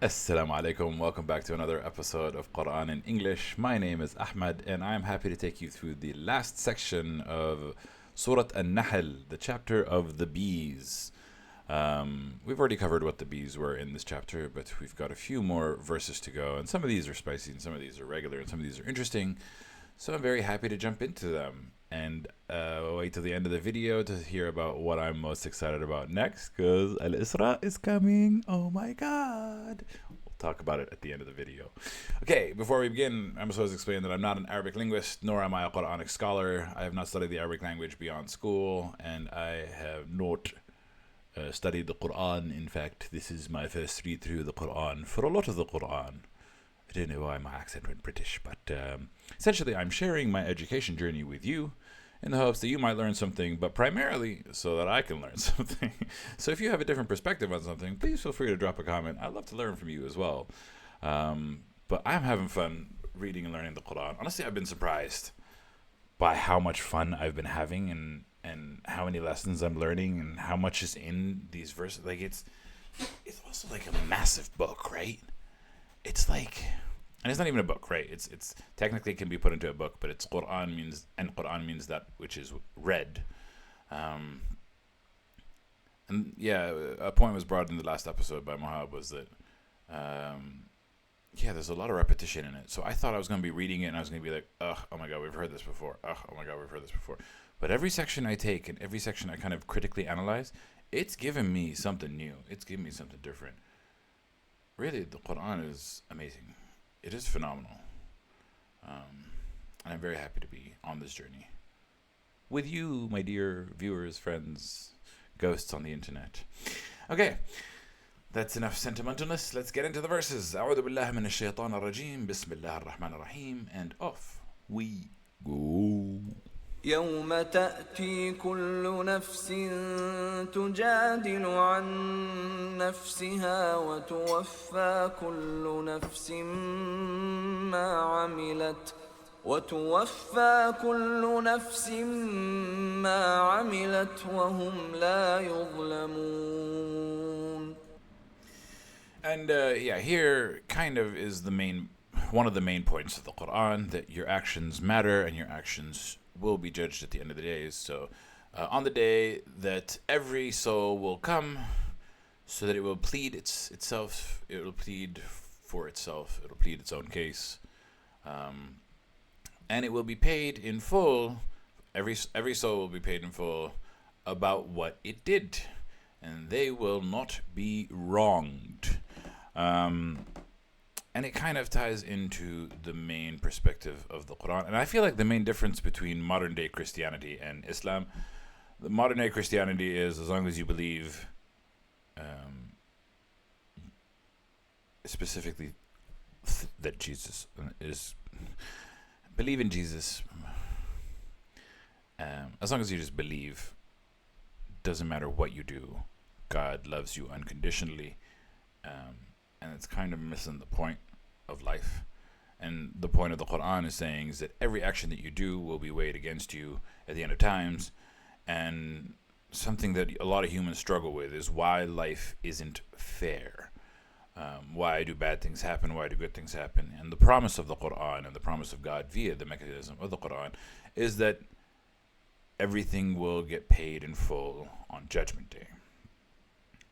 Assalamu alaikum. Welcome back to another episode of Quran in English. My name is Ahmed, and I am happy to take you through the last section of Surah An-Nahl, the chapter of the bees. We've already covered what the bees were in this chapter, but we've got a few more verses to go, and some of these are spicy, and some of these are regular, and some of these are interesting. So I'm very happy to jump into them. And wait till the end of the video to hear about what I'm most excited about next, because Al-Isra is coming. Oh my god. We'll talk about it at the end of the video. Okay, before we begin, I'm supposed to explain that I'm not an Arabic linguist, nor am I a Quranic scholar. I have not studied the Arabic language beyond school, and I have not studied the Quran. In fact, this is my first read through the Quran for a lot of the Quran. I don't know why my accent went British, but essentially I'm sharing my education journey with you in the hopes that you might learn something, but primarily so that I can learn something. So if you have a different perspective on something, please feel free to drop a comment. I'd love to learn from you as well. But I'm having fun reading and learning the Quran. Honestly, I've been surprised by how much fun I've been having and how many lessons I'm learning and how much is in these verses. Like it's also like a massive book, right? It's like, and it's not even a book, right? It's technically can be put into a book, but it's Quran means that which is read. And yeah, a point was brought in the last episode by Mohab was that, there's a lot of repetition in it. So I thought I was going to be reading it and I was going to be like, oh my God, we've heard this before. Oh my God, we've heard this before. But every section I take and every section I kind of critically analyze, it's given me something new. It's given me something different. Really, the Quran is amazing. It is phenomenal. And I'm very happy to be on this journey with you, my dear viewers, friends, ghosts on the internet. Okay, that's enough sentimentalness. Let's get into the verses. أعوذ بالله من الشيطان الرجيم. بسم الله الرحمن الرحيم. And off we go. يوم تأتي كل نفس تجادل عن نفسها وتوفى كل نفس ما عملت وهم لا يظلمون. And here kind of is one of the main points of the Quran, that your actions matter and your actions will be judged at the end of the days. So on the day that every soul will come, so that it will plead itself, it will plead for itself, it will plead its own case, and it will be paid in full. Every soul will be paid in full about what it did, and they will not be wronged. And it kind of ties into the main perspective of the Quran. And I feel like the main difference between modern day Christianity and Islam, the modern day Christianity is as long as you believe specifically that Jesus is, believe in Jesus, as long as you just believe, doesn't matter what you do, God loves you unconditionally. And it's kind of missing the point of life. And the point of the Quran is saying is that every action that you do will be weighed against you at the end of times. And something that a lot of humans struggle with is why life isn't fair. Why do bad things happen? Why do good things happen? And the promise of the Quran and the promise of God via the mechanism of the Quran is that everything will get paid in full on Judgment Day.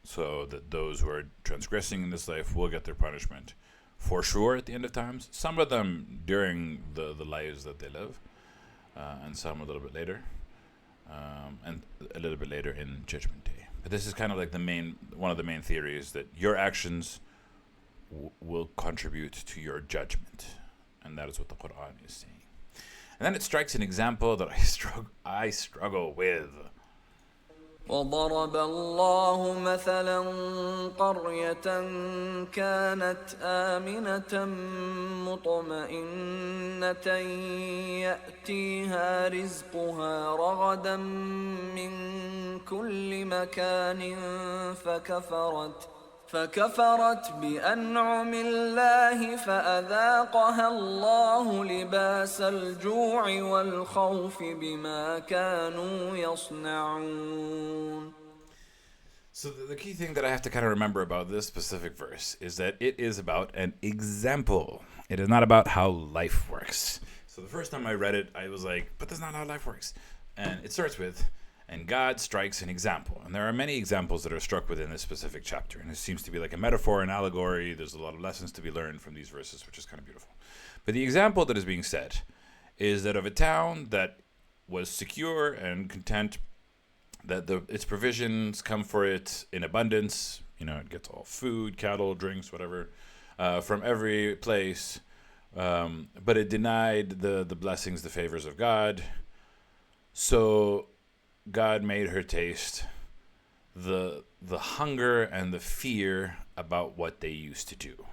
So that those who are transgressing in this life will get their punishment for sure at the end of times. Some of them during the lives that they live, and some a little bit later, and a little bit later in Judgment Day. But this is kind of like one of the main theories, that your actions will contribute to your judgment, and that is what the Quran is saying. And then it strikes an example that I struggle with. وضرب الله مثلا قرية كانت آمنة مطمئنة يأتيها رزقها رغدا من كل مكان فكفرت بأنعم الله فأذاقها الله لباس الجوع والخوف بما كانوا يصنعون. So the key thing that I have to kind of remember about this specific verse is that it is about an example. It is not about how life works. So the first time I read it, I was like, but that's not how life works. And it starts with, and God strikes an example. And there are many examples that are struck within this specific chapter. And it seems to be like a metaphor, an allegory. There's a lot of lessons to be learned from these verses, which is kind of beautiful. But the example that is being said is that of a town that was secure and content, that its provisions come for it in abundance. You know, it gets all food, cattle, drinks, whatever, from every place. But it denied the blessings, the favors of God. So God made her taste the hunger and the fear about what they used to do.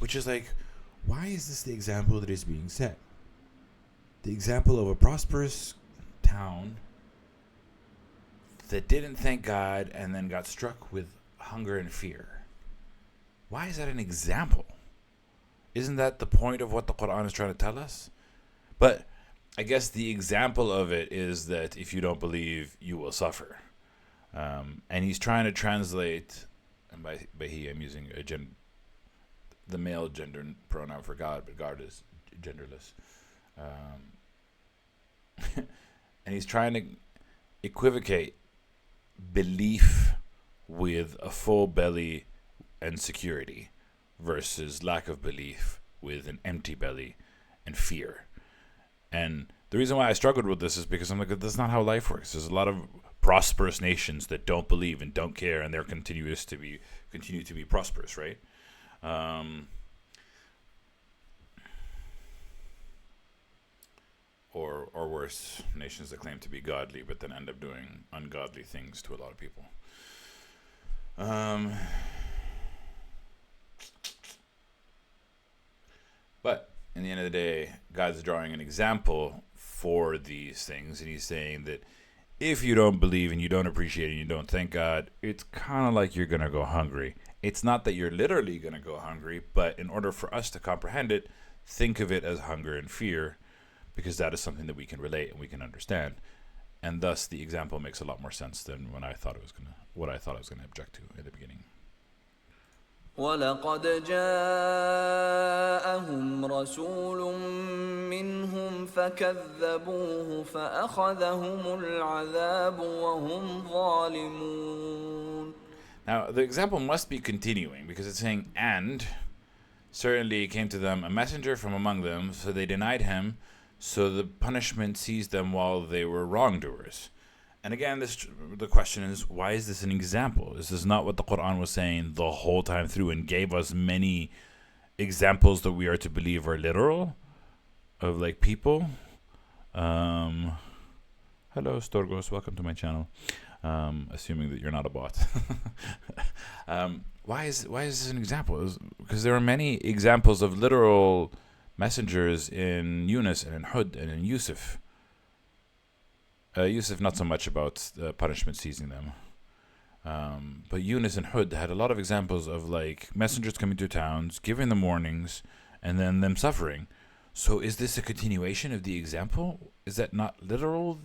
Which is like, why is this the example that is being set? The example of a prosperous town that didn't thank God and then got struck with hunger and fear. Why is that an example? Isn't that the point of what the Quran is trying to tell us? But I guess the example of it is that if you don't believe, you will suffer. And he's trying to translate, and by he I'm using the male gender pronoun for God, but God is genderless. And he's trying to equivocate belief with a full belly and security versus lack of belief with an empty belly and fear. And the reason why I struggled with this is because I'm like, that's not how life works. There's a lot of prosperous nations that don't believe and don't care, and they're continue to be prosperous, right? Or worse, nations that claim to be godly but then end up doing ungodly things to a lot of people. But in the end of the day, God's drawing an example for these things, and he's saying that if you don't believe and you don't appreciate it and you don't thank God, it's kind of like you're going to go hungry. It's not that you're literally going to go hungry, but in order for us to comprehend it, think of it as hunger and fear, because that is something that we can relate and we can understand. And thus the example makes a lot more sense than what I thought I was going to object to in the beginning. ولقد جاءهم رسول منهم فكذبوه فأخذهم العذاب وهم ظالمون. Now the example must be continuing because it's saying, and certainly came to them a messenger from among them, so they denied him, so the punishment seized them while they were wrongdoers. And again, the question is, why is this an example? Is this not what the Quran was saying the whole time through and gave us many examples that we are to believe are literal of like people? Hello, Storgos, welcome to my channel. Assuming that you're not a bot. Why is this an example? Because there are many examples of literal messengers in Yunus and in Hud and in Yusuf. Yusuf, not so much about punishment seizing them. But Yunus and Hud had a lot of examples of like messengers coming to towns, giving them warnings, and then them suffering. So is this a continuation of the example? Is that not literal?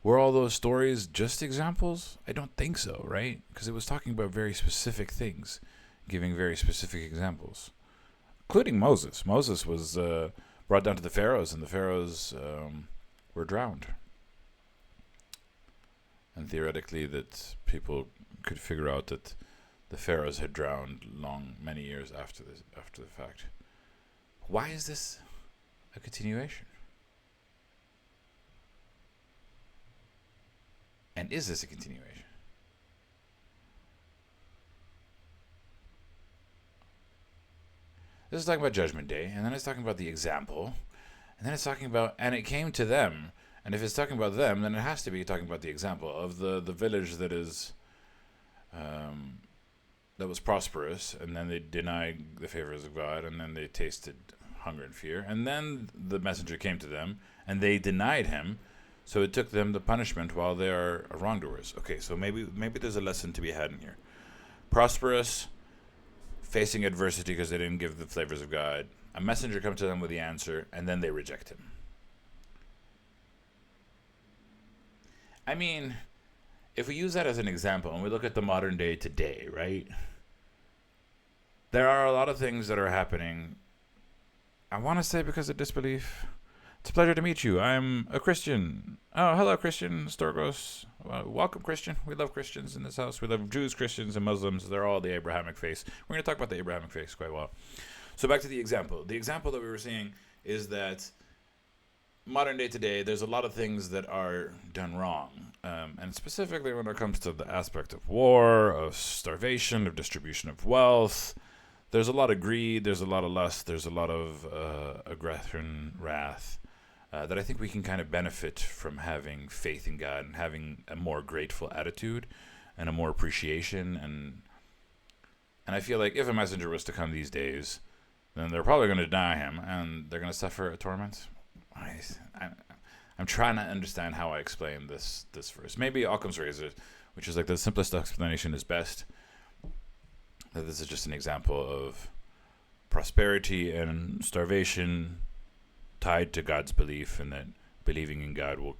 Were all those stories just examples? I don't think so, right? Because it was talking about very specific things, giving very specific examples, including Moses. Moses was brought down to the pharaohs, and the pharaohs were drowned. And theoretically, that people could figure out that the pharaohs had drowned many years after the fact. Why is this a continuation? And is this a continuation? This is talking about Judgment Day, and then it's talking about the example, and then it's talking about, and it came to them. And if it's talking about them, then it has to be talking about the example of the village that is that was prosperous, and then they denied the favors of God, and then they tasted hunger and fear, and then the messenger came to them, and they denied him, so it took them the punishment while they are wrongdoers. Okay, so maybe there's a lesson to be had in here. Prosperous, facing adversity because they didn't give the flavors of God. A messenger comes to them with the answer, and then they reject him. I mean, if we use that as an example and we look at the modern day today, right? There are a lot of things that are happening, I want to say because of disbelief. It's a pleasure to meet you. I'm a Christian. Oh, hello, Christian. Storgos. Welcome, Christian. We love Christians in this house. We love Jews, Christians, and Muslims. They're all the Abrahamic faith. We're going to talk about the Abrahamic faith quite well. So back to the example. The example that we were seeing is that modern day today, there's a lot of things that are done wrong. And specifically when it comes to the aspect of war, of starvation, of distribution of wealth, there's a lot of greed, there's a lot of lust, there's a lot of aggression, wrath, that I think we can kind of benefit from having faith in God and having a more grateful attitude and a more appreciation. And I feel like if a messenger was to come these days, then they're probably going to deny him and they're going to suffer a torment. I'm trying to understand how I explain this verse. Maybe Occam's razor, which is like the simplest explanation, is best. That this is just an example of prosperity and starvation tied to God's belief, and that believing in God will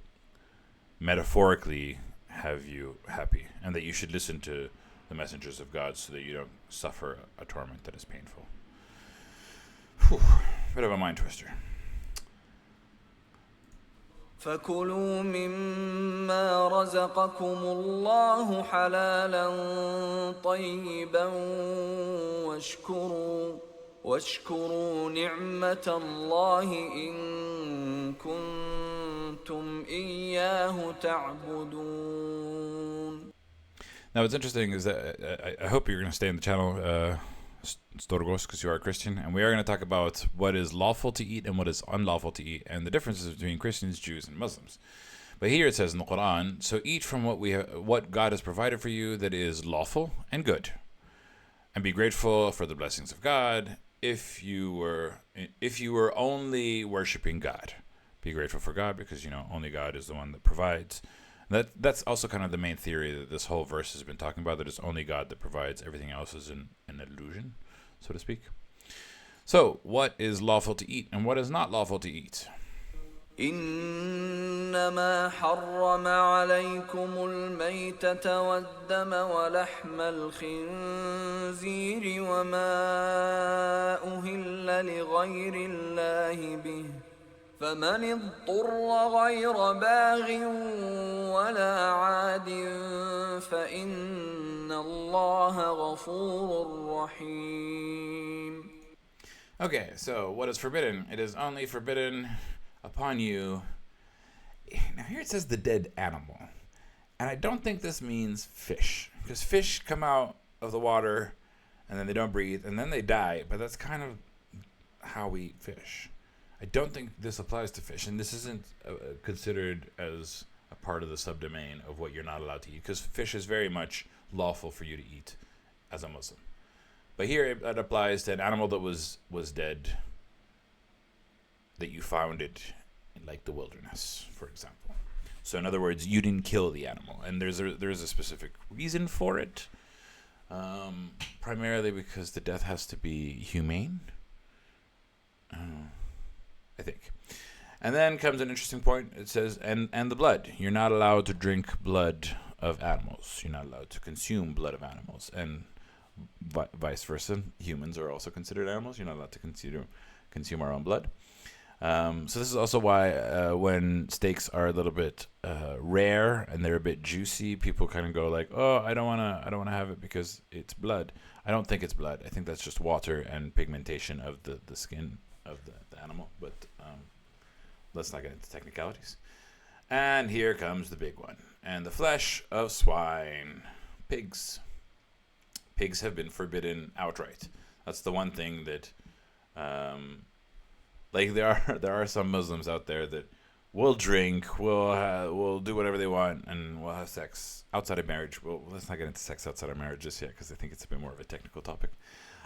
metaphorically have you happy, and that you should listen to the messengers of God so that you don't suffer a torment that is painful. Whew, bit of a mind twister. فكلوا مما رزقكم الله حلالا طيبا واشكروا نعمة الله إن كنتم إياه تعبدون. Now what's interesting is that I hope you're going to stay in the channel, Storgos, because you are a Christian, and we are going to talk about what is lawful to eat and what is unlawful to eat, and the differences between Christians, Jews, and Muslims. But here it says in the Quran, so eat from what God has provided for you that is lawful and good, and be grateful for the blessings of God. If you were only worshiping God, be grateful for God, because only God is the one that provides. That's also kind of the main theory that this whole verse has been talking about, that it's only God that provides. Everything else is an illusion, so to speak. So, what is lawful to eat and what is not lawful to eat? إنما حرم عليكم الميتة والدم ولحم الخنزير وما أهل لغير الله به فمن اضطر غير باغ ولا عاد فإن الله غفور رحيم. Okay, so what is forbidden? It is only forbidden upon you. Now here it says the dead animal. And I don't think this means fish, because fish come out of the water and then they don't breathe and then they die, but that's kind of how we eat fish. I don't think this applies to fish, and this isn't considered as a part of the subdomain of what you're not allowed to eat, because fish is very much lawful for you to eat as a Muslim. But here it applies to an animal that was dead, that you found it in like the wilderness, for example. So in other words, you didn't kill the animal, and there's a specific reason for it, primarily because the death has to be humane, I think. And then comes an interesting point. It says, and the blood. You're not allowed to drink blood of animals. You're not allowed to consume blood of animals, and vice versa. Humans are also considered animals. You're not allowed to consume our own blood. So this is also why when steaks are a little bit rare and they're a bit juicy, people kind of go like, "Oh, I don't wanna have it because it's blood." I don't think it's blood. I think that's just water and pigmentation of the skin of the animal. But let's not get into technicalities. And here comes the big one. And the flesh of swine, pigs. Pigs have been forbidden outright. That's the one thing that, like there are some Muslims out there that will drink, will do whatever they want, and will have sex outside of marriage. Well, let's not get into sex outside of marriage just yet, because I think it's a bit more of a technical topic.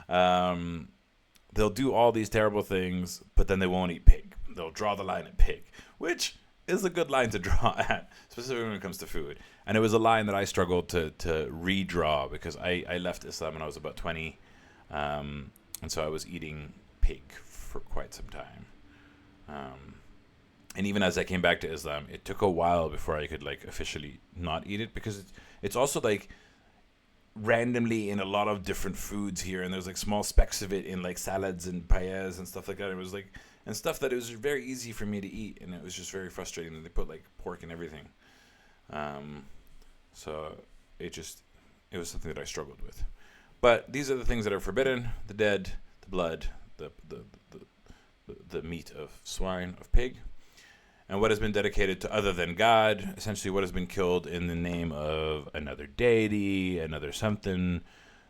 They'll do all these terrible things, but then they won't eat pig. They'll draw the line at pig, which is a good line to draw at, specifically when it comes to food. And it was a line that I struggled to redraw, because I left Islam when I was about 20, and so I was eating pig for quite some time. And even as I came back to Islam, it took a while before I could like officially not eat it, because it's also like randomly in a lot of different foods here, and there's like small specks of it in like salads and paellas and stuff like that. It was like, and stuff that it was very easy for me to eat, and it was just very frustrating that they put like pork and everything. So it was something that I struggled with. But these are the things that are forbidden: the dead, the blood, the meat of swine, of pig, and what has been dedicated to other than God, essentially what has been killed in the name of another deity, another something,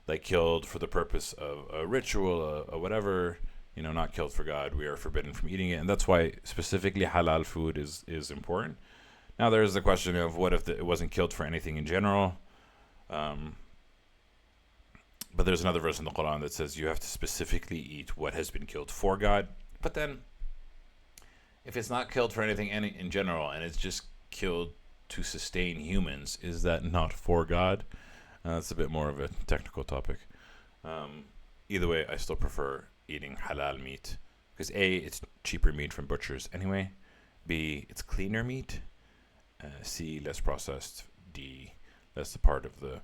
like killed for the purpose of a ritual, or whatever, not killed for God. We are forbidden from eating it, and that's why specifically halal food is important. Now there's the question of what if it wasn't killed for anything in general. But there's another verse in the Quran that says you have to specifically eat what has been killed for God. But then, if it's not killed for anything in general, and it's just killed to sustain humans, is that not for God? That's a bit more of a technical topic. Either way, I still prefer eating halal meat, because A, it's cheaper meat from butchers anyway. B, it's cleaner meat. C, less processed. D, less a part of the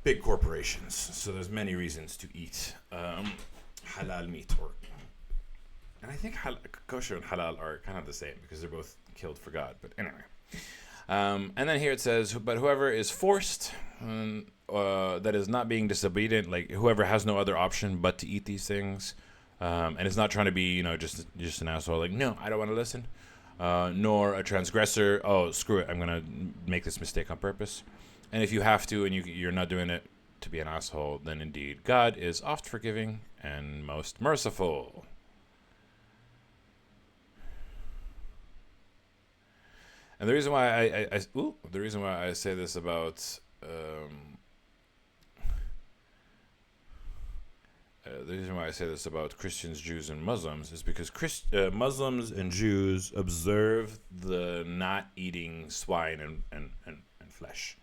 big corporations. So there's many reasons to eat halal meat. And I think kosher and halal are kind of the same, because they're both killed for God. But anyway. And then here it says, but whoever is forced, that is not being disobedient, like whoever has no other option but to eat these things, and is not trying to be, just an asshole, like, no, I don't want to listen, nor a transgressor, oh, screw it, I'm going to make this mistake on purpose. And if you have to, and you're not doing it to be an asshole, then indeed God is oft forgiving and most merciful. And the reason why I say this about Christians, Jews, and Muslims is because Muslims and Jews observe the not eating swine and flesh,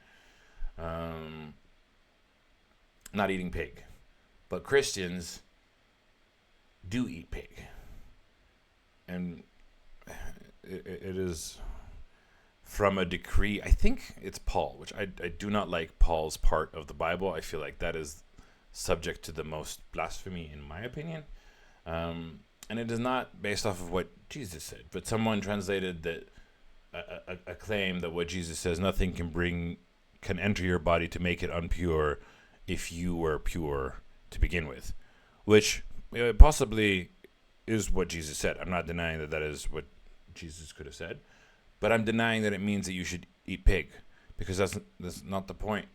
not eating pig, but Christians do eat pig, and it is from a decree. I think it's Paul, which I do not like Paul's part of the Bible. I feel like that is subject to the most blasphemy, in my opinion. And it is not based off of what Jesus said, but someone translated that a claim that what Jesus says, nothing can enter your body to make it impure if you were pure to begin with, which possibly is what Jesus said. I'm not denying that is what Jesus could have said. But I'm denying that it means that you should eat pig, because that's not the point.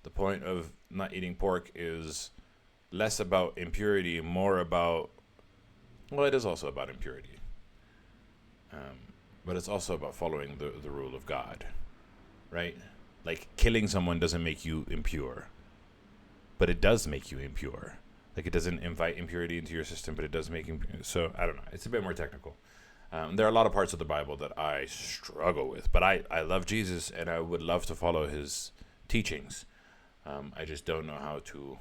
The point of not eating pork is less about impurity, more about, well, it is also about impurity. But it's also about following the rule of God, right? Like, killing someone doesn't make you impure, but it does make you impure. Like, it doesn't invite impurity into your system, but it does make impurity. So, I don't know. It's a bit more technical. There are a lot of parts of the Bible that I struggle with, but I love Jesus, and I would love to follow his teachings. I just don't know how to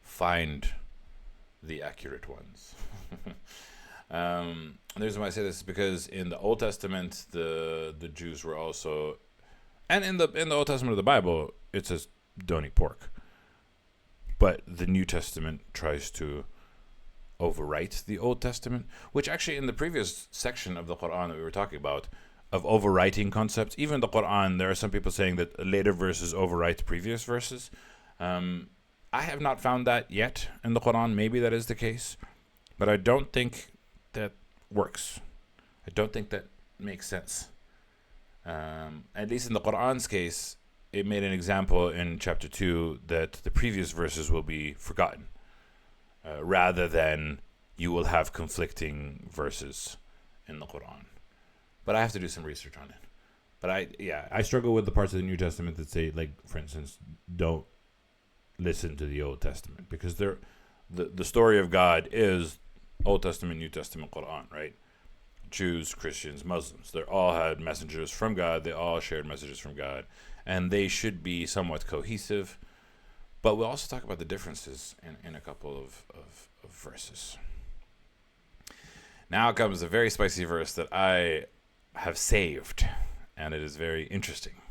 find the accurate ones. The reason why I say this is because in the Old Testament, the Jews were also, and in the Old Testament of the Bible, it says don't eat pork. But the New Testament tries to overwrite the Old Testament, which actually in the previous section of the Quran that we were talking about, of overwriting concepts, even the Quran, there are some people saying that later verses overwrite previous verses. I have not found that yet in the Quran. Maybe that is the case, but I don't think that works. I don't think that makes sense. At least in the Quran's case, it made an example in chapter 2 that the previous verses will be forgotten. Rather than you will have conflicting verses in the Quran. But I have to do some research on it. But I struggle with the parts of the New Testament that say, like, for instance, don't listen to the Old Testament. Because the story of God is Old Testament, New Testament, Quran, right? Jews, Christians, Muslims. They all had messengers from God. They all shared messages from God. And they should be somewhat cohesive. But we'll also talk about the differences in a couple of verses. Now comes a very spicy verse that I have saved, and it is very interesting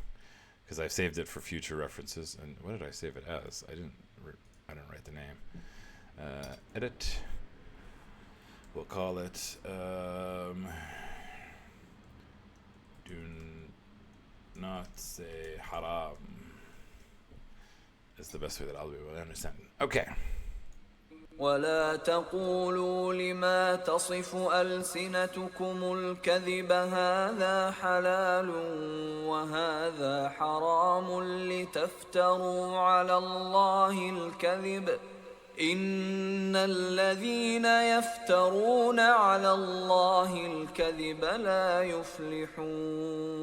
because I've saved it for future references. And what did I save it as? I didn't write the name. Edit. We'll call it. Do not say haram. It's the best way that I'll be able to understand. Okay. ولا تقولوا لما تصف ألسنتكم الكذب هذا حلال وهذا حرام لتفتروا على الله الكذب إن الذين يفترون على الله الكذب لا يفلحون.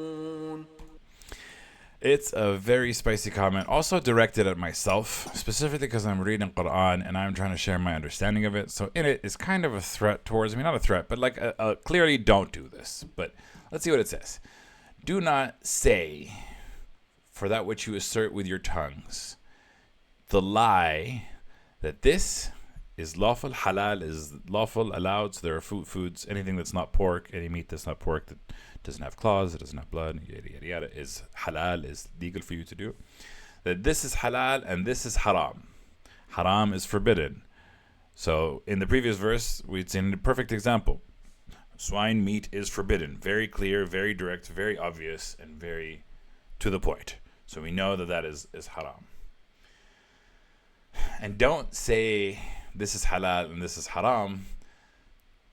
It's a very spicy comment, also directed at myself, specifically because I'm reading Quran and I'm trying to share my understanding of it. So in it is kind of a threat towards me, not a threat, but like a clearly don't do this. But let's see what it says. Do not say, for that which you assert with your tongues, the lie that this is lawful, halal is lawful, allowed. So there are foods, anything that's not pork, any meat that's not pork that doesn't have claws, it doesn't have blood, yada yada yada, is halal, is legal for you to do. That this is halal and this is haram. Haram is forbidden. So in the previous verse, we'd seen the perfect example. Swine meat is forbidden. Very clear, very direct, very obvious, and very to the point. So we know that that is haram. And don't say this is halal and this is haram,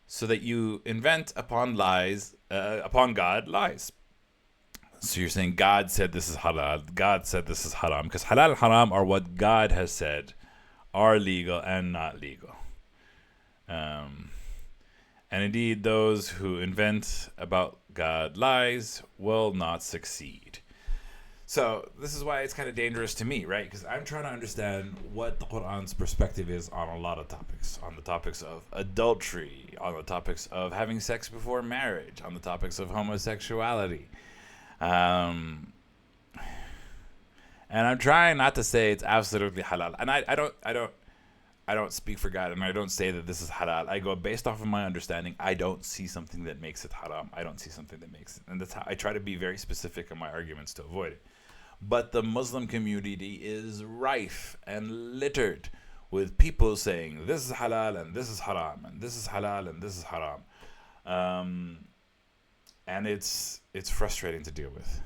so that you invent upon lies, upon God lies. So you're saying God said this is halal, God said this is haram, because halal and haram are what God has said are legal and not legal. And indeed, those who invent about God lies will not succeed. So this is why it's kind of dangerous to me, right? Because I'm trying to understand what the Quran's perspective is on a lot of topics. On the topics of adultery, on the topics of having sex before marriage, on the topics of homosexuality. And I'm trying not to say it's absolutely halal. And I don't speak for God, and I don't say that this is halal. I go based off of my understanding. I don't see something that makes it haram. I don't see something that makes it. And that's how I try to be very specific in my arguments to avoid it. But the Muslim community is rife and littered with people saying this is halal and this is haram and this is halal and this is haram, and it's frustrating to deal with.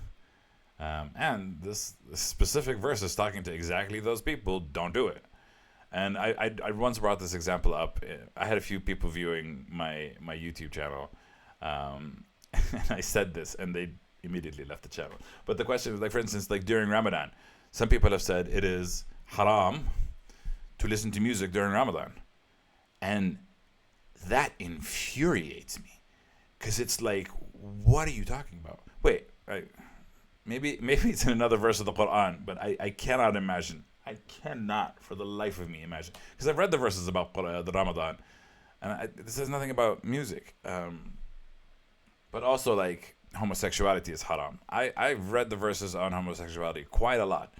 And this specific verse is talking to exactly those people. Don't do it. And I once brought this example up. I had a few people viewing my YouTube channel, and I said this, and they immediately left the channel. But the question is, like, for instance, like during Ramadan, some people have said it is haram to listen to music during Ramadan. And that infuriates me, because it's like, what are you talking about? Wait, maybe it's in another verse of the Quran, but I cannot imagine. I cannot for the life of me imagine. Because I've read the verses about the Ramadan, and this says nothing about music. But also, like, homosexuality is haram. I've read the verses on homosexuality quite a lot.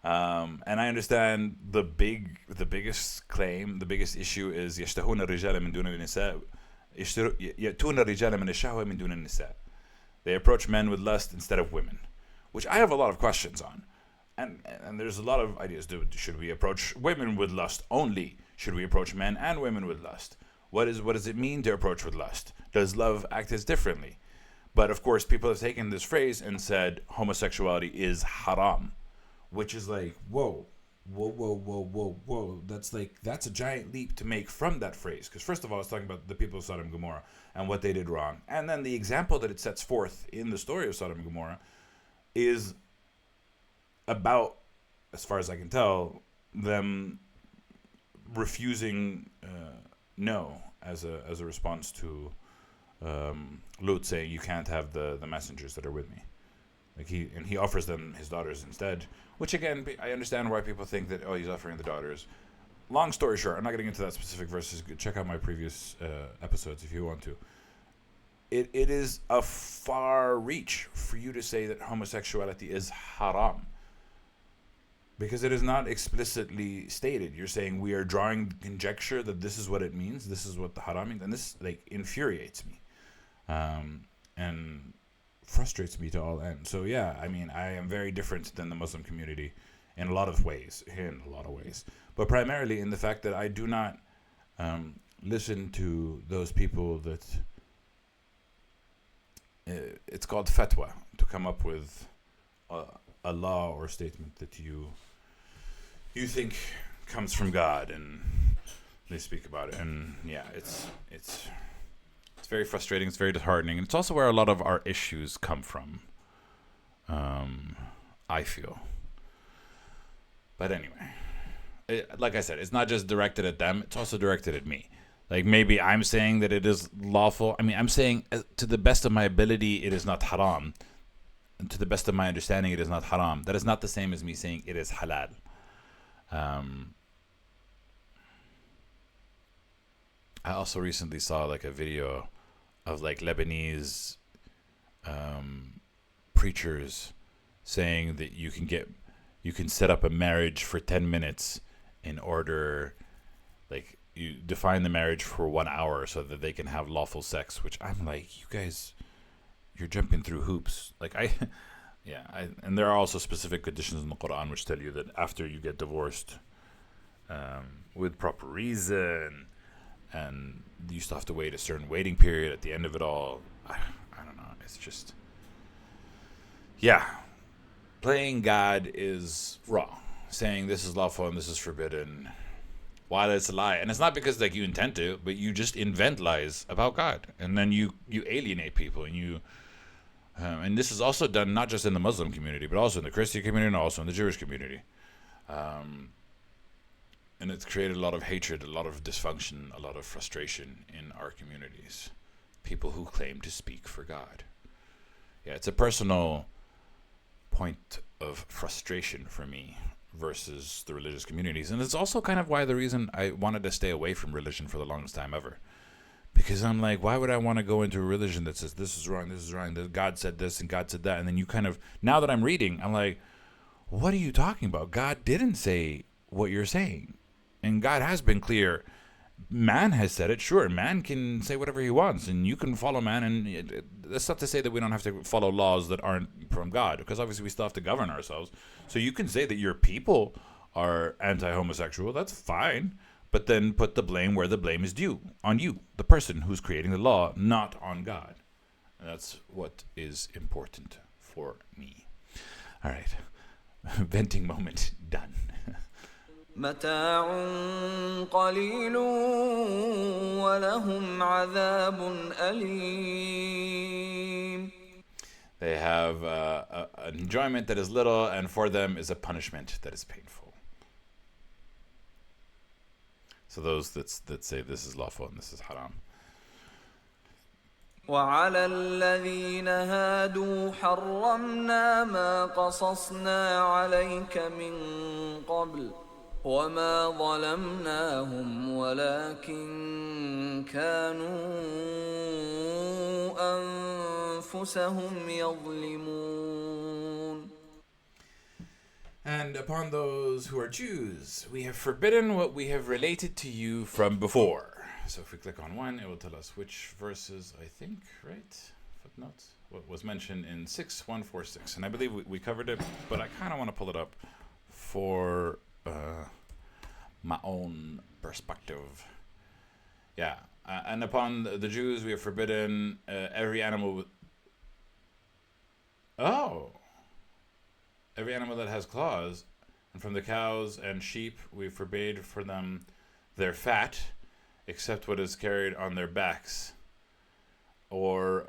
And I understand the biggest claim, the biggest issue is يشتهون الرجال من دون النساء يأتون الرجال من الشهوة من دون النساء. They approach men with lust instead of women, which I have a lot of questions on. And there's a lot of ideas. Should we approach women with lust only? Should we approach men and women with lust? What does it mean to approach with lust? Does love act as differently? But of course, people have taken this phrase and said homosexuality is haram, which is like, whoa. That's a giant leap to make from that phrase. Because first of all, it's talking about the people of Sodom and Gomorrah and what they did wrong. And then the example that it sets forth in the story of Sodom and Gomorrah is about, as far as I can tell, them refusing no as a response to Lut saying, you can't have the messengers that are with me. Like he offers them his daughters instead, which again, I understand why people think that, oh, he's offering the daughters. Long story short, I'm not getting into that specific verses. Check out my previous episodes if you want to. It is a far reach for you to say that homosexuality is haram. because it is not explicitly stated. You're saying we are drawing conjecture that this is what it means, this is what the haram means, and this like infuriates me, and frustrates me to all ends. So yeah, I mean, I am very different than the Muslim community in a lot of ways, but primarily in the fact that I do not listen to those people that it's called fatwa, to come up with a law or statement that you think comes from God, and they speak about it. And yeah, it's very frustrating. It's very disheartening. And it's also where a lot of our issues come from, I feel. But anyway, like I said, it's not just directed at them. It's also directed at me. Like, maybe I'm saying that it is lawful. I mean, I'm saying to the best of my ability, it is not haram. And to the best of my understanding, it is not haram. That is not the same as me saying it is halal. I also recently saw like a video of like Lebanese preachers saying that you can set up a marriage for 10 minutes in order, like, you define the marriage for 1 hour so that they can have lawful sex, which I'm like, you guys, you're jumping through hoops. Like, and there are also specific conditions in the Quran which tell you that after you get divorced, with proper reason, and you still have to wait a certain waiting period at the end of it all. I don't know. It's just, yeah. Playing God is wrong. Saying this is lawful and this is forbidden, while it's a lie. And it's not because like you intend to, but you just invent lies about God, and then you alienate people, and and this is also done not just in the Muslim community, but also in the Christian community and also in the Jewish community. And it's created a lot of hatred, a lot of dysfunction, a lot of frustration in our communities. People who claim to speak for God. Yeah, it's a personal point of frustration for me versus the religious communities. And it's also kind of why the reason I wanted to stay away from religion for the longest time ever. Because I'm like, why would I want to go into a religion that says this is wrong, that God said this and God said that? And then you kind of, now that I'm reading, I'm like, what are you talking about? God didn't say what you're saying. And God has been clear. Man has said it. Sure, man can say whatever he wants, and you can follow man. And that's not to say that we don't have to follow laws that aren't from God, because obviously we still have to govern ourselves. So you can say that your people are anti-homosexual. That's fine. But then put the blame where the blame is due, on you, the person who's creating the law, not on God. And that's what is important for me. All right. Venting moment done. متاع قليل ولهم عذاب أليم. They have an enjoyment that is little, and for them is a punishment that is painful. So those that say this is lawful and this is haram. وعلى الذين هادوا حرمنا ما قصصنا عليك من قبل وما ظلمناهم ولكن كانوا أنفسهم يظلمون. And upon those who are Jews, we have forbidden what we have related to you from before. So if we click on one, it will tell us which verses, I think, right? Footnotes. What was mentioned in 6:146. And I believe we covered it, but I kind of want to pull it up for my own perspective. Yeah. And upon the Jews, we have forbidden every animal. Every animal that has claws, and from the cows and sheep we forbade for them their fat, except what is carried on their backs, or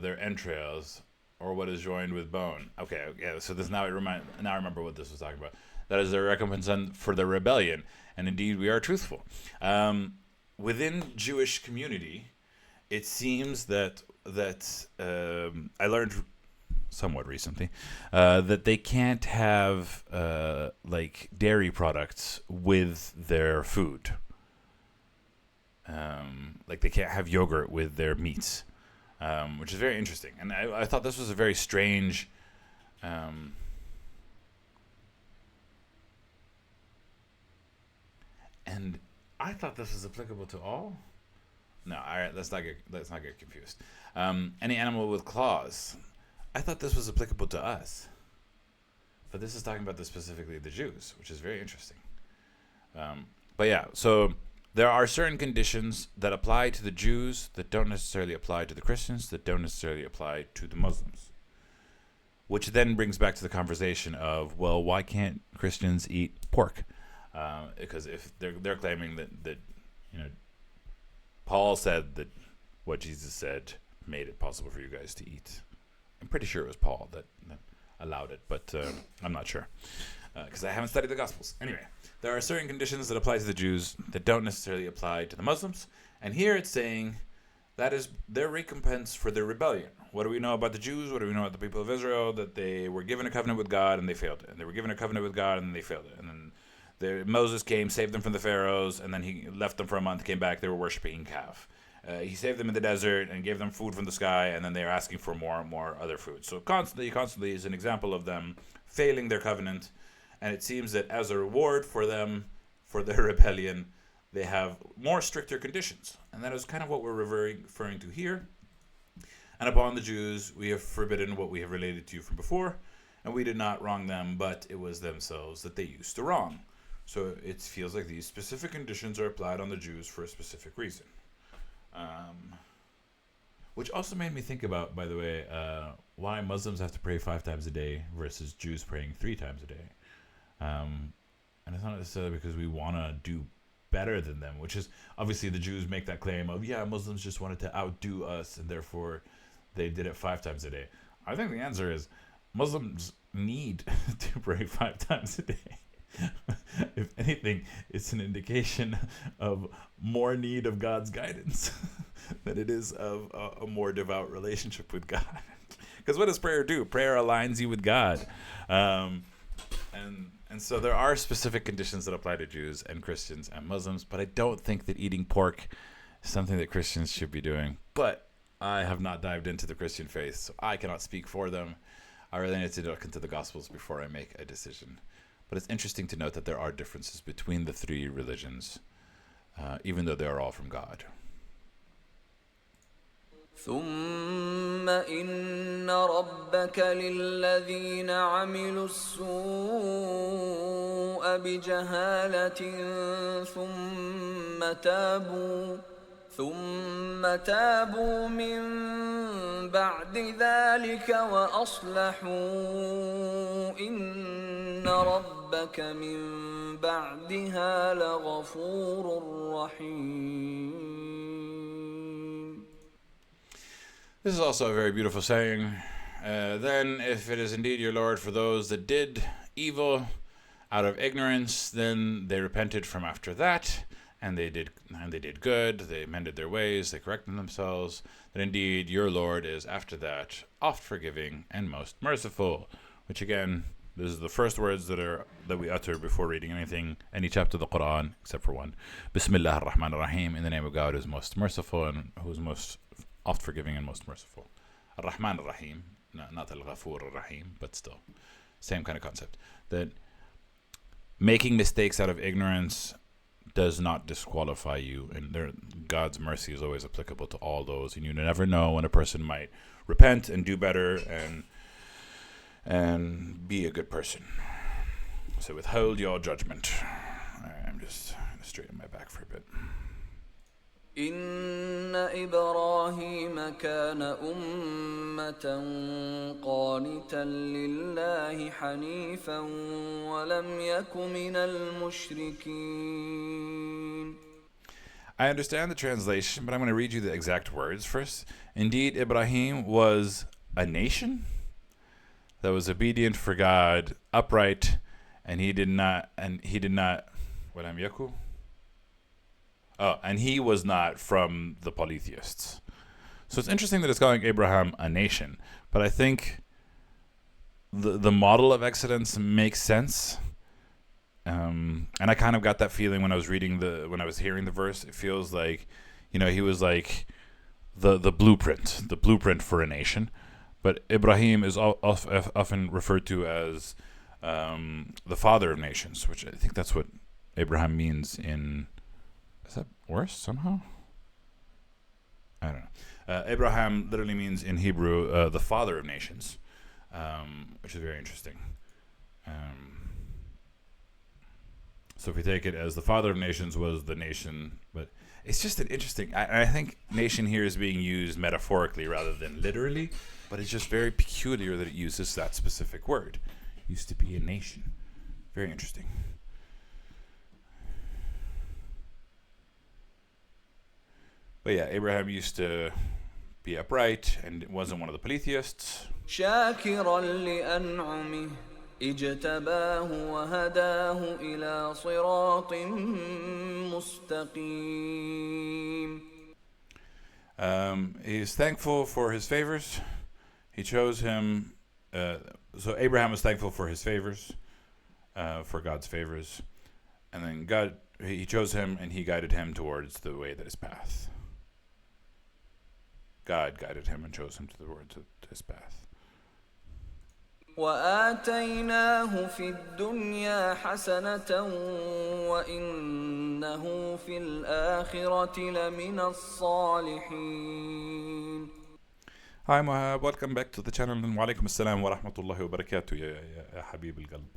their entrails, or what is joined with bone. Okay, yeah. So this now I remember what this was talking about. That is their recompense for their rebellion, and indeed we are truthful. Within Jewish community, it seems that I learned somewhat recently, that they can't have like dairy products with their food. Like they can't have yogurt with their meats, which is very interesting. And I thought this was a very strange And I thought this was applicable to all. No, all right, let's not get confused. Any animal with claws. I thought this was applicable to us. But this is talking about specifically the Jews, which is very interesting. But yeah, so there are certain conditions that apply to the Jews that don't necessarily apply to the Christians, that don't necessarily apply to the Muslims. Which then brings back to the conversation of, well, why can't Christians eat pork? Because if they're claiming that Paul said that what Jesus said made it possible for you guys to eat. I'm pretty sure it was Paul that allowed it, but I'm not sure because I haven't studied the Gospels. Anyway, there are certain conditions that apply to the Jews that don't necessarily apply to the Muslims, and here it's saying that is their recompense for their rebellion. What do we know about the Jews? What do we know about the people of Israel? That they were given a covenant with God and they failed it, and they were given a covenant with God and they failed it, and then Moses came, saved them from the pharaohs, and then he left them for a month, came back, they were worshiping calf. He saved them in the desert and gave them food from the sky, and then they were asking for more and more other food. So constantly is an example of them failing their covenant, and it seems that as a reward for them, for their rebellion, they have more stricter conditions. And that is kind of what we're referring to here. And upon the Jews, we have forbidden what we have related to you from before, and we did not wrong them, but it was themselves that they used to wrong. So it feels like these specific conditions are applied on the Jews for a specific reason. Which also made me think about, by the way, why Muslims have to pray 5 times a day versus Jews praying 3 times a day. And it's not necessarily because we want to do better than them, which is obviously the Jews make that claim of, Muslims just wanted to outdo us and therefore they did it 5 times a day. I think the answer is Muslims need to pray 5 times a day. If anything, it's an indication of more need of God's guidance than it is of a more devout relationship with God. Because what does prayer do? Prayer aligns you with God. And so there are specific conditions that apply to Jews and Christians and Muslims, but I don't think that eating pork is something that Christians should be doing. But I have not dived into the Christian faith, so I cannot speak for them. I really need to look into the Gospels before I make a decision. But it's interesting to note that there are differences between the 3 religions, even though they are all from God. ثم إن ربك للذين عملوا السوء بجهالة ثم تابوا من بعد ذلك وأصلحوا إن ربك من بعدها لغفور رحيم. This is also a very beautiful saying. Then, if it is indeed your Lord for those that did evil out of ignorance, then they repented from after that. And they did good, they mended their ways, they corrected themselves, that indeed your Lord is after that oft forgiving and most merciful. Which again, this is the first words that we utter before reading any chapter of the Quran, except for one. Bismillah ar-Rahman ar-Rahim, in the name of God who is most merciful and who is most oft forgiving and most merciful. Ar-Rahman ar-Rahim, not al-Ghafur ar-Rahim, but still, same kind of concept. That making mistakes out of ignorance does not disqualify you, and God's mercy is always applicable to all those, and you never know when a person might repent and do better and be a good person. So withhold your judgment. I'm just going to straighten my back for a bit. إن إبراهيم كان أمة قانتا لله حنيفا ولم يك من المشركين. I understand the translation, but I'm going to read you the exact words first. Indeed, Ibrahim was a nation that was obedient for God, upright, and he did not. ولم يكن. Oh, and he was not from the polytheists. So it's interesting that it's calling Abraham a nation, but I think the model of excellence makes sense. And I kind of got that feeling when I was hearing the verse. It feels like, he was like the blueprint for a nation. But Ibrahim is often referred to as the father of nations, which I think that's what Abraham means in... Is that worse somehow? I don't know. Abraham literally means in Hebrew the father of nations, which is very interesting. So if we take it as the father of nations was the nation, but it's just an interesting... I think nation here is being used metaphorically rather than literally, but it's just very peculiar that it uses that specific word. It used to be a nation. Very interesting. But yeah, Abraham used to be upright and wasn't one of the polytheists. شاكرا لأنعمه اجتباه وهداه إلى صراط مستقيم. He's thankful for his favors. He chose him. So Abraham was thankful for his favors, for God's favors. And then he chose him and he guided him towards the way that is path. God guided him and chose him towards his path. وآتيناه في الدنيا حسنة وإنه في الآخرة لمن الصالحين. Hi Mohab, welcome back to the channel and عليكم السلام ورحمة الله وبركاته يا حبيب القلب.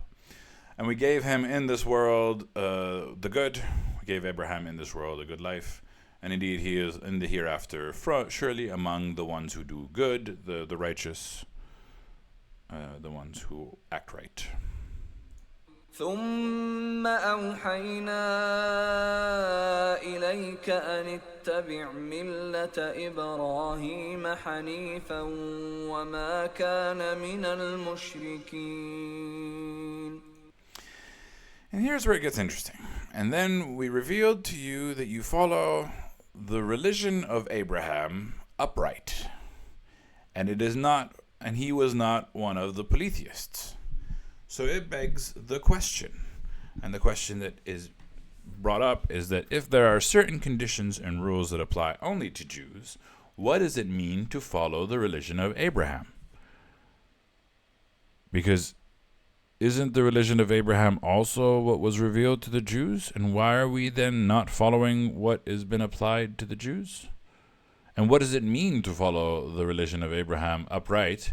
And we gave him in this world the good. We gave Abraham in this world a good life. And indeed he is in the hereafter surely among the ones who do good, the righteous, the ones who act right. ثم أوحينا إليك أن اتبع ملة إبراهيم حنيفا وما كان من المشركين. And here's where it gets interesting. And then we revealed to you that you follow the religion of Abraham upright. And he was not one of the polytheists. So it begs the question. And the question that is brought up is that if there are certain conditions and rules that apply only to Jews, what does it mean to follow the religion of Abraham? Because isn't the religion of Abraham also what was revealed to the Jews? And why are we then not following what has been applied to the Jews? And what does it mean to follow the religion of Abraham upright?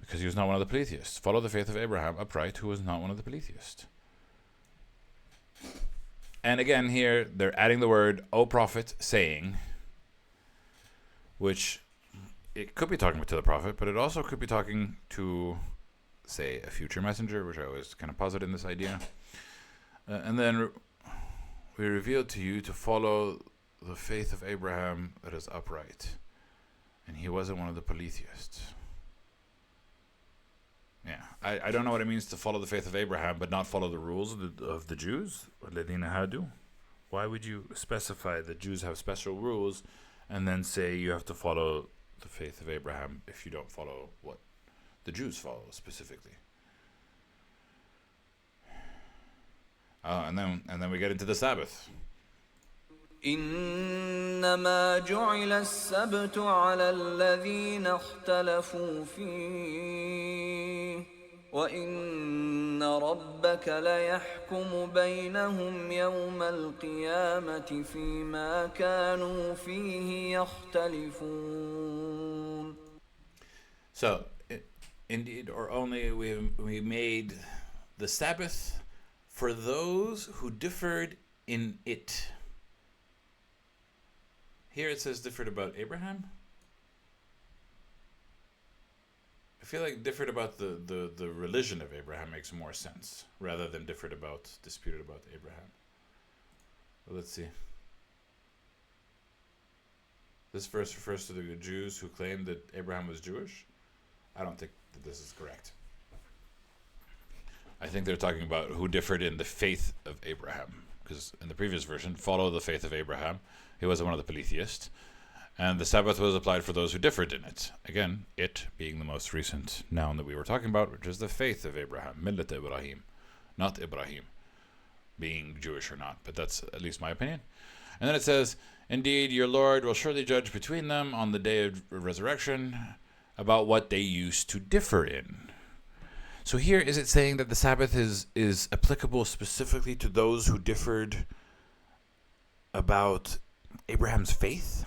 Because he was not one of the polytheists. Follow the faith of Abraham upright, who was not one of the polytheists. And again here, they're adding the word, O Prophet, saying, which it could be talking to the Prophet, but it also could be talking to, say, a future messenger, which I always kind of posit in this idea. And then we revealed to you to follow the faith of Abraham that is upright. And he wasn't one of the polytheists. Yeah, I don't know what it means to follow the faith of Abraham, but not follow the rules of the Jews. Why would you specify that Jews have special rules and then say you have to follow the faith of Abraham if you don't follow what the Jews follow specifically? And then we get into the Sabbath. إنما جعل السبت على الذين اختلفوا فيه وإن ربك ليحكم بينهم يوم القيامة فيما كانوا فيه يختلفون. So, indeed, or only we made the Sabbath for those who differed in it. Here it says differed about Abraham. I feel like differed about the religion of Abraham makes more sense rather than disputed about Abraham. Well, let's see. This verse refers to the Jews who claimed that Abraham was Jewish. I don't think that this is correct. I think they're talking about who differed in the faith of Abraham. Because in the previous version, follow the faith of Abraham. He wasn't one of the polytheists. And the Sabbath was applied for those who differed in it. Again, it being the most recent noun that we were talking about, which is the faith of Abraham. Millat Ibrahim. Not Ibrahim. Being Jewish or not. But that's at least my opinion. And then it says, indeed, your Lord will surely judge between them on the day of resurrection about what they used to differ in. So here, is it saying that the Sabbath is applicable specifically to those who differed about Abraham's faith?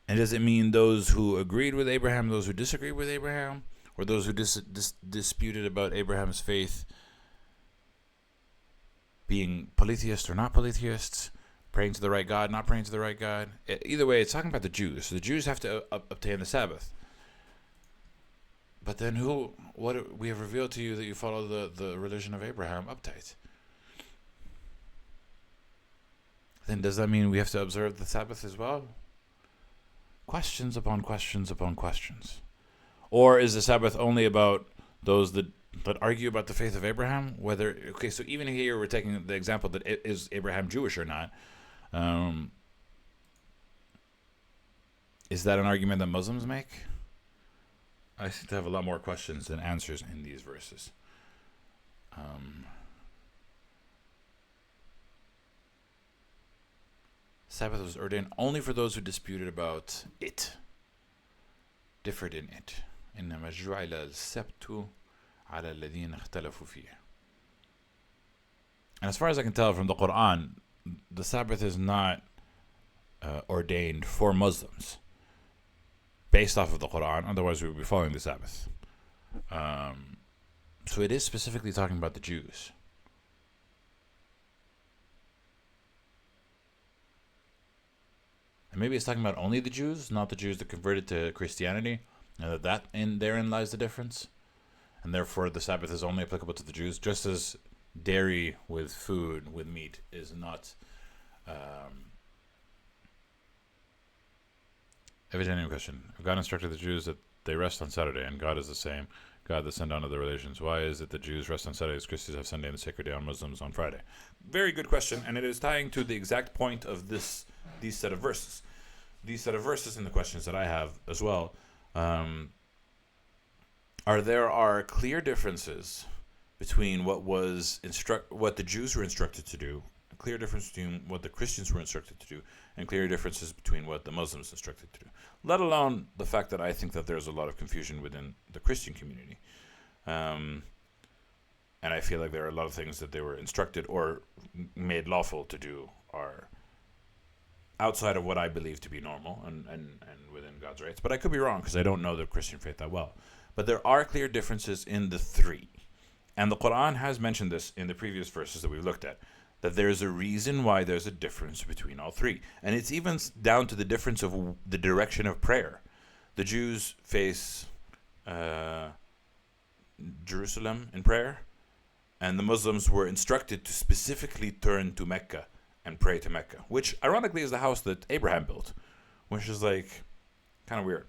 And does it mean those who agreed with Abraham, those who disagreed with Abraham, or those who disputed about Abraham's faith being polytheists or not polytheists, praying to the right God, not praying to the right God? Either way, it's talking about the Jews. So the Jews have to obtain the Sabbath. But then what we have revealed to you that you follow the religion of Abraham uptight. Then does that mean we have to observe the Sabbath as well? Questions upon questions upon questions. Or is the Sabbath only about those that argue about the faith of Abraham? So even here we're taking the example that is Abraham Jewish or not. Is that an argument that Muslims make? I seem to have a lot more questions than answers in these verses. Sabbath was ordained only for those who disputed about it, differed in it. إنما جعل السبت على الذين اختلفوا فيه. And as far as I can tell from the Quran, the Sabbath is not ordained for Muslims based off of the Quran. Otherwise, we would be following the Sabbath. So it is specifically talking about the Jews. And maybe it's talking about only the Jews, not the Jews that converted to Christianity, and therein lies the difference. And therefore, the Sabbath is only applicable to the Jews, just as dairy with food, with meat, is not a genuine question. If God instructed the Jews that they rest on Saturday, and God is the same God that sent down other religions, why is it that Jews rest on Saturdays, Christians have Sunday and the sacred day on Muslims on Friday? Very good question, and it is tying to the exact point of these set of verses. These set of verses and the questions that I have as well are clear differences between what the Jews were instructed to do, a clear difference between what the Christians were instructed to do, and clear differences between what the Muslims instructed to do. Let alone the fact that I think that there's a lot of confusion within the Christian community. And I feel like there are a lot of things that they were instructed or made lawful to do are outside of what I believe to be normal and within God's rights. But I could be wrong because I don't know the Christian faith that well. But there are clear differences in the three. And the Quran has mentioned this in the previous verses that we've looked at, that there's a reason why there's a difference between all three. And it's even down to the difference of the direction of prayer. The Jews face Jerusalem in prayer, and the Muslims were instructed to specifically turn to Mecca and pray to Mecca, which ironically is the house that Abraham built, which is like kind of weird.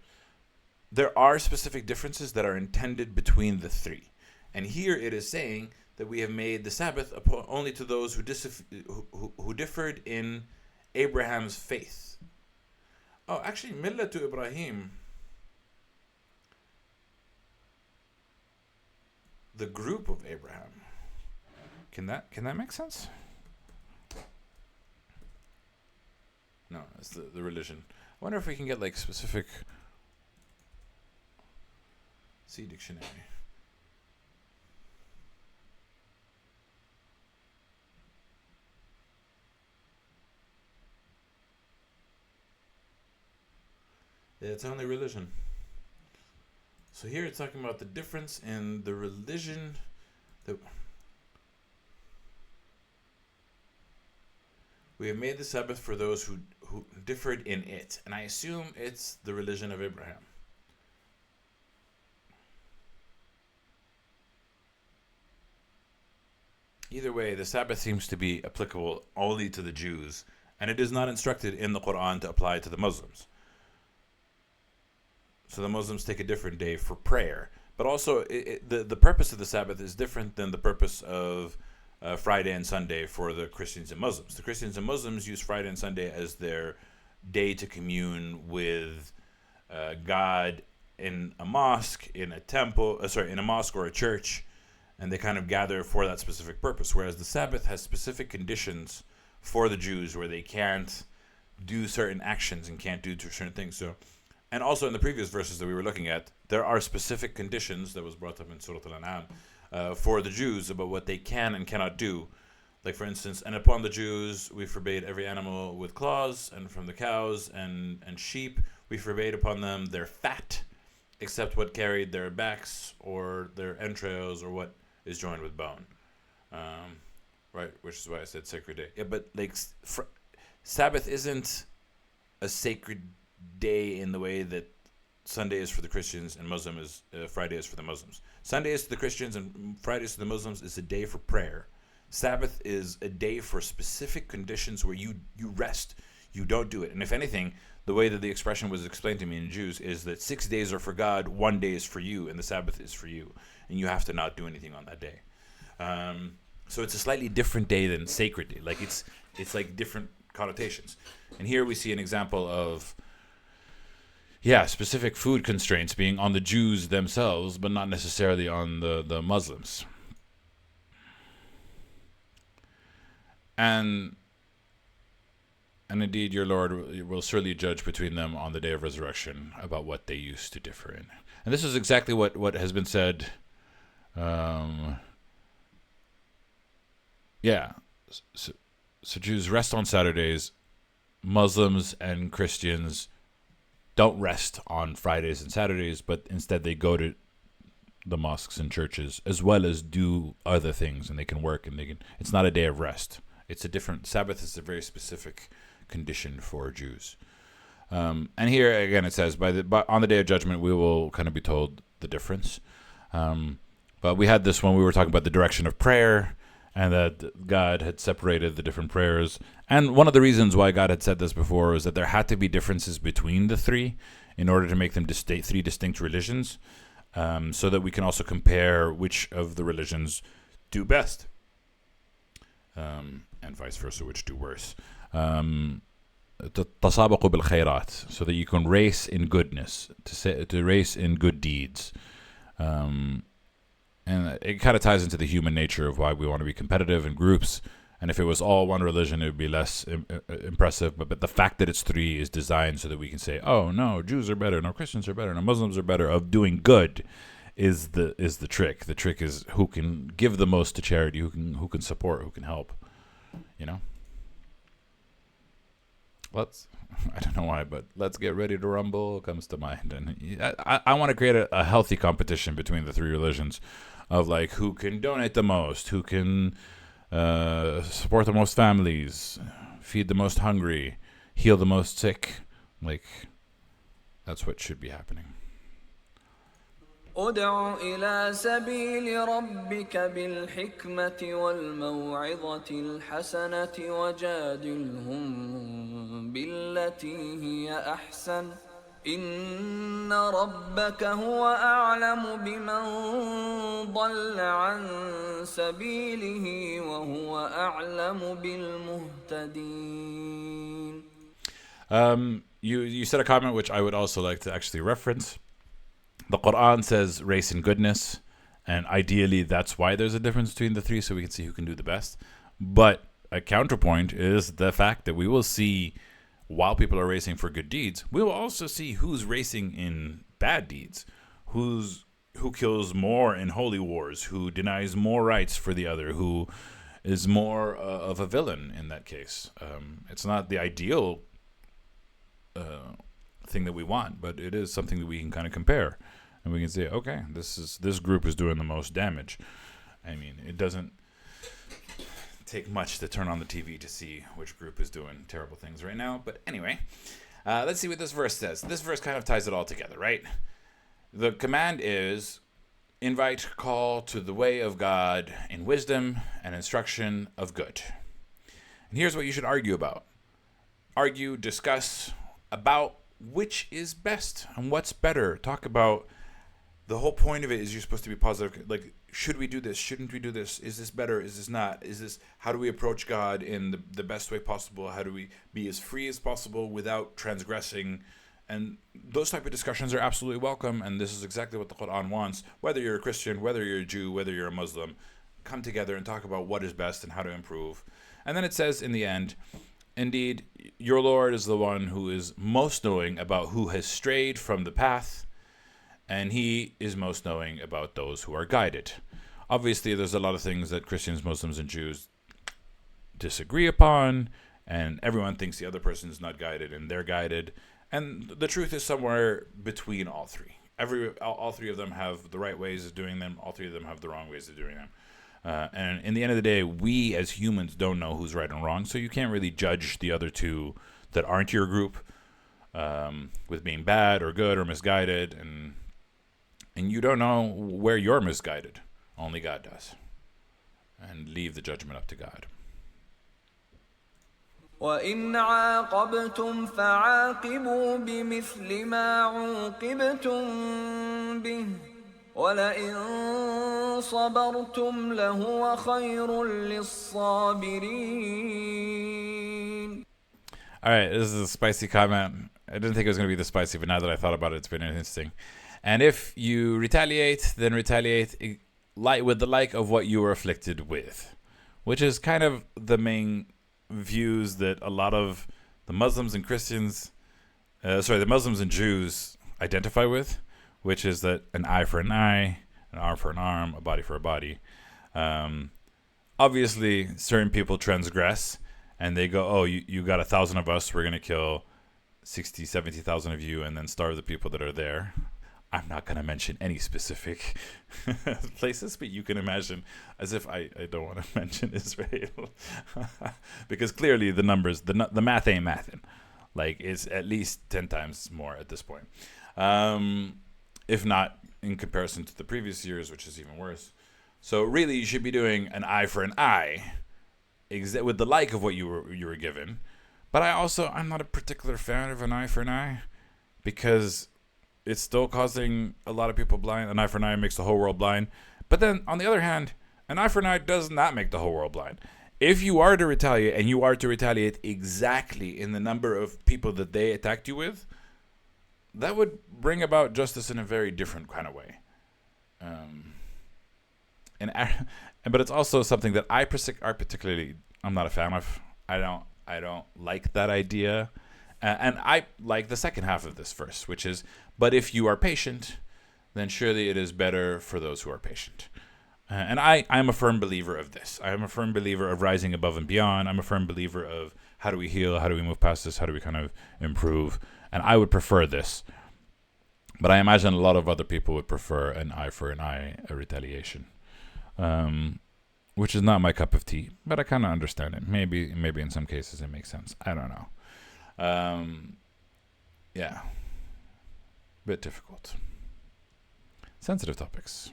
There are specific differences that are intended between the three. And here it is saying that we have made the Sabbath only to those who differed in Abraham's faith. Oh, actually, Millatu Ibrahim, the group of Abraham. Can that make sense? No, it's the religion. I wonder if we can get like specific. See dictionary. Yeah, it's only religion. So here it's talking about the difference in the religion that we have made the Sabbath for those who differed in it. And I assume it's the religion of Abraham. Either way, the Sabbath seems to be applicable only to the Jews, and it is not instructed in the Quran to apply to the Muslims. So the Muslims take a different day for prayer. But also, the purpose of the Sabbath is different than the purpose of Friday and Sunday for the Christians and Muslims. The Christians and Muslims use Friday and Sunday as their day to commune with God in a mosque, in a mosque or a church, and they kind of gather for that specific purpose. Whereas the Sabbath has specific conditions for the Jews where they can't do certain actions and can't do certain things. So, and also in the previous verses that we were looking at, there are specific conditions that was brought up in Surah Al-An'am for the Jews about what they can and cannot do. Like, for instance, and upon the Jews we forbade every animal with claws, and from the cows and sheep we forbade upon them their fat, except what carried their backs or their entrails or what is joined with bone. Right, which is why I said sacred day. Yeah, but like Sabbath isn't a sacred day in the way that Sunday is for the Christians and Friday is for the Muslims. Sunday is to the Christians and Friday is to the Muslims is a day for prayer. Sabbath is a day for specific conditions where you rest. You don't do it. And if anything, the way that the expression was explained to me in Jews is that 6 days are for God, 1 day is for you, and the Sabbath is for you. And you have to not do anything on that day. So it's a slightly different day than sacred day. Like it's like different connotations. And here we see an example of specific food constraints being on the Jews themselves, but not necessarily on the Muslims. And indeed, your Lord will surely judge between them on the day of resurrection about what they used to differ in. And this is exactly what has been said. So Jews rest on Saturdays. Muslims and Christians don't rest on Fridays and Saturdays, but instead they go to the mosques and churches as well as do other things, and they can work and it's not a day of rest. It's a different Sabbath is a very specific condition for Jews. And here again it says on the day of judgment we will kind of be told the difference. But we had this when we were talking about the direction of prayer, and that God had separated the different prayers. And one of the reasons why God had said this before was that there had to be differences between the three in order to make them three distinct religions, so that we can also compare which of the religions do best, and vice versa, which do worse. تَتَسَابَقُ بِالْخَيْرَاتِ, so that you can race in goodness, to race in good deeds. And it kind of ties into the human nature of why we want to be competitive in groups. And if it was all one religion, it would be less impressive. But the fact that it's three is designed so that we can say, oh, no, Jews are better, no, Christians are better, no, Muslims are better. Of doing good is the trick. The trick is who can give the most to charity, who can support, who can help. You know? I don't know why, but let's get ready to rumble comes to mind. And I want to create a healthy competition between the three religions of like who can donate the most, who can support the most families, feed the most hungry, heal the most sick. Like, that's what should be happening. ادع إلى سبيل ربك بالحكمة والموعظة الحسنة وجادلهم بالتي هي أحسن إن ربك هو أعلم بمن ضل عن سبيله وهو أعلم بالمهتدين. You said a comment which I would also like to actually reference. The Quran says race in goodness, and ideally that's why there's a difference between the three, so we can see who can do the best. But a counterpoint is the fact that we will see, while people are racing for good deeds, we will also see who's racing in bad deeds, who kills more in holy wars, who denies more rights for the other, who is more of a villain in that case. It's not the ideal thing that we want, but it is something that we can kind of compare, and we can say, okay, this group is doing the most damage. I mean, it doesn't take much to turn on the TV to see which group is doing terrible things right now. But anyway, let's see what this verse says. This verse kind of ties it all together, right? The command is call to the way of God in wisdom and instruction of good. And here's what you should argue about. Discuss about which is best and what's better. Talk about the whole point of it is you're supposed to be positive. Like, should we do this? Shouldn't we do this? Is this better? Is this not? How do we approach God in the best way possible? How do we be as free as possible without transgressing? And those type of discussions are absolutely welcome. And this is exactly what the Quran wants. Whether you're a Christian, whether you're a Jew, whether you're a Muslim, come together and talk about what is best and how to improve. And then it says in the end, Indeed, your Lord is the one who is most knowing about who has strayed from the path, and he is most knowing about those who are guided. Obviously, there's a lot of things that Christians, Muslims, and Jews disagree upon, and everyone thinks the other person is not guided and they're guided. And the truth is somewhere between all three. All three of them have the right ways of doing them. All three of them have the wrong ways of doing them. And in the end of the day, we as humans don't know who's right and wrong, so you can't really judge the other two that aren't your group with being bad or good or misguided, and you don't know where you're misguided. Only God does. And leave the judgment up to God. وَإِنْ عَاقَبْتُمْ فَعَاقِبُوا بِمِثْلِ مَا عُوقِبْتُمْ بِهِ وَلَئِنْ صَبَرْتُمْ لَهُوَ خَيْرٌ لِلصَّابِرِينَ. All right, this is a spicy comment. I didn't think it was going to be this spicy, but now that I thought about it, it's been interesting. And if you retaliate, then retaliate with the like of what you were afflicted with, which is kind of the main views that a lot of the Muslims and Christians, the Muslims and Jews identify with, which is that an eye for an eye, an arm for an arm, a body for a body. Obviously, certain people transgress and they go, oh, you got 1,000 of us, we're going to kill 60, 70,000 of you and then starve the people that are there. I'm not going to mention any specific places, but you can imagine, as if I don't want to mention Israel. Because clearly the numbers, the math ain't mathin'. Like, it's at least 10 times more at this point. If not in comparison to the previous years, which is even worse. So really, you should be doing an eye for an eye, with the like of what you were given. But I'm not a particular fan of an eye for an eye, because it's still causing a lot of people blind. An eye for an eye makes the whole world blind. But then, on the other hand, an eye for an eye does not make the whole world blind. If you are to retaliate, and you are to retaliate exactly in the number of people that they attacked you with, that would bring about justice in a very different kind of way. But it's also something that I'm not a fan of. I don't like that idea. And I like the second half of this verse, which is, but if you are patient, then surely it is better for those who are patient. And I'm a firm believer of this. I am a firm believer of rising above and beyond. I'm a firm believer of how do we heal? How do we move past this? How do we kind of improve? And I would prefer this. But I imagine a lot of other people would prefer an eye for an eye, a retaliation. Which is not my cup of tea, but I kind of understand it. Maybe in some cases it makes sense. I don't know. Yeah. Bit difficult. Sensitive topics.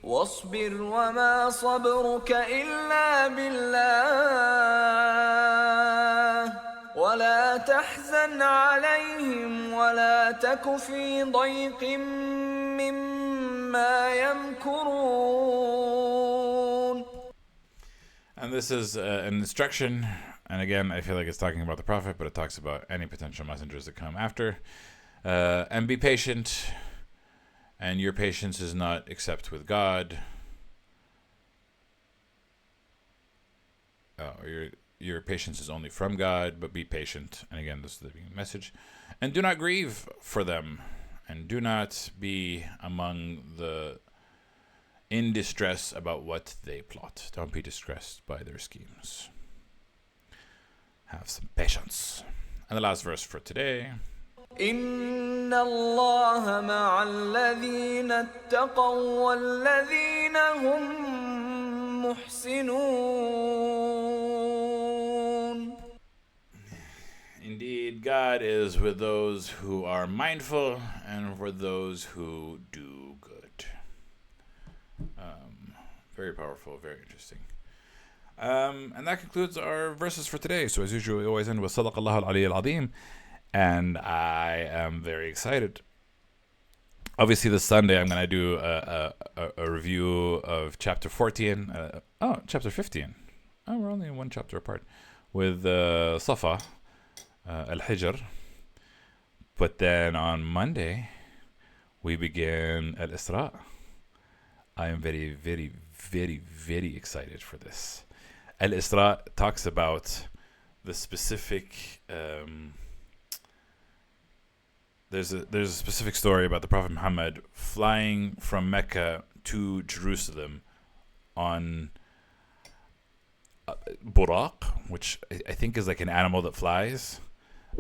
واصبر وما صبرك إلا بالله ولا تحزن عليهم ولا تك في ضيق مما يمكرون. And this is an instruction. And again, I feel like it's talking about the Prophet, but it talks about any potential messengers that come after. And be patient. And your patience is not except with God. Your patience is only from God, but be patient. And again, this is the message. And do not grieve for them. And do not be among the in distress about what they plot. Don't be distressed by their schemes. Have some patience. And the last verse for today. إن الله مع الذين اتقوا والذين هم محسنون. Indeed, God is with those who are mindful and for those who do good. Very powerful, very interesting. And that concludes our verses for today. So as usual, we always end with صدق الله العلي العظيم. And I am very excited. Obviously, this Sunday, I'm going to do a review of chapter 14. Chapter 15. Oh, we're only one chapter apart. With Safa, Al-Hijr. But then on Monday, we begin Al-Isra. I am very, very, very, very excited for this. Al-Isra talks about the specific there's a specific story about the Prophet Muhammad flying from Mecca to Jerusalem on buraq, which I think is like an animal that flies.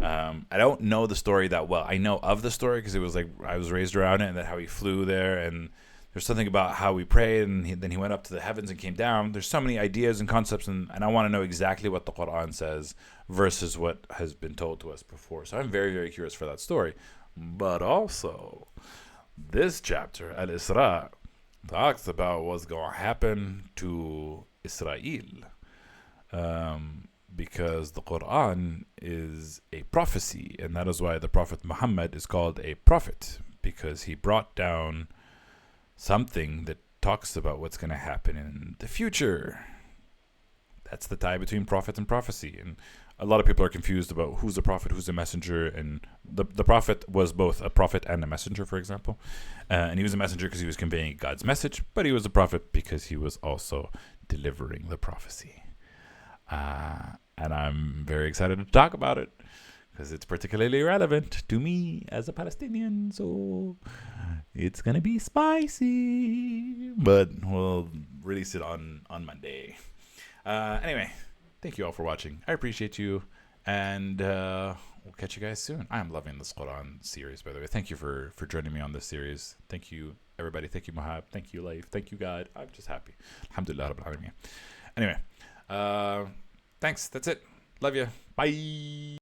I don't know the story that well. I know of the story because it was like I was raised around it, and that how he flew there, and there's something about how we prayed, and then he went up to the heavens and came down. There's so many ideas and concepts, and I want to know exactly what the Quran says versus what has been told to us before. So I'm very, very curious for that story. But also, this chapter, Al-Isra, talks about what's going to happen to Israel. Because the Quran is a prophecy, and that is why the Prophet Muhammad is called a prophet, because he brought down something that talks about what's going to happen in the future. That's the tie between prophet and prophecy. And a lot of people are confused about who's a prophet, who's a messenger. And the prophet was both a prophet and a messenger, for example. And he was a messenger because he was conveying God's message, but he was a prophet because he was also delivering the prophecy. And I'm very excited to talk about it because it's particularly relevant to me as a Palestinian. So it's going to be spicy, but we'll release it on Monday. Anyway, thank you all for watching. I appreciate you. And we'll catch you guys soon. I'm loving this Quran series, by the way. Thank you for joining me on this series. Thank you, everybody. Thank you, Mohab. Thank you, Life. Thank you, God. I'm just happy. Alhamdulillah Rabbil Alameen. Anyway, thanks. That's it. Love you. Bye.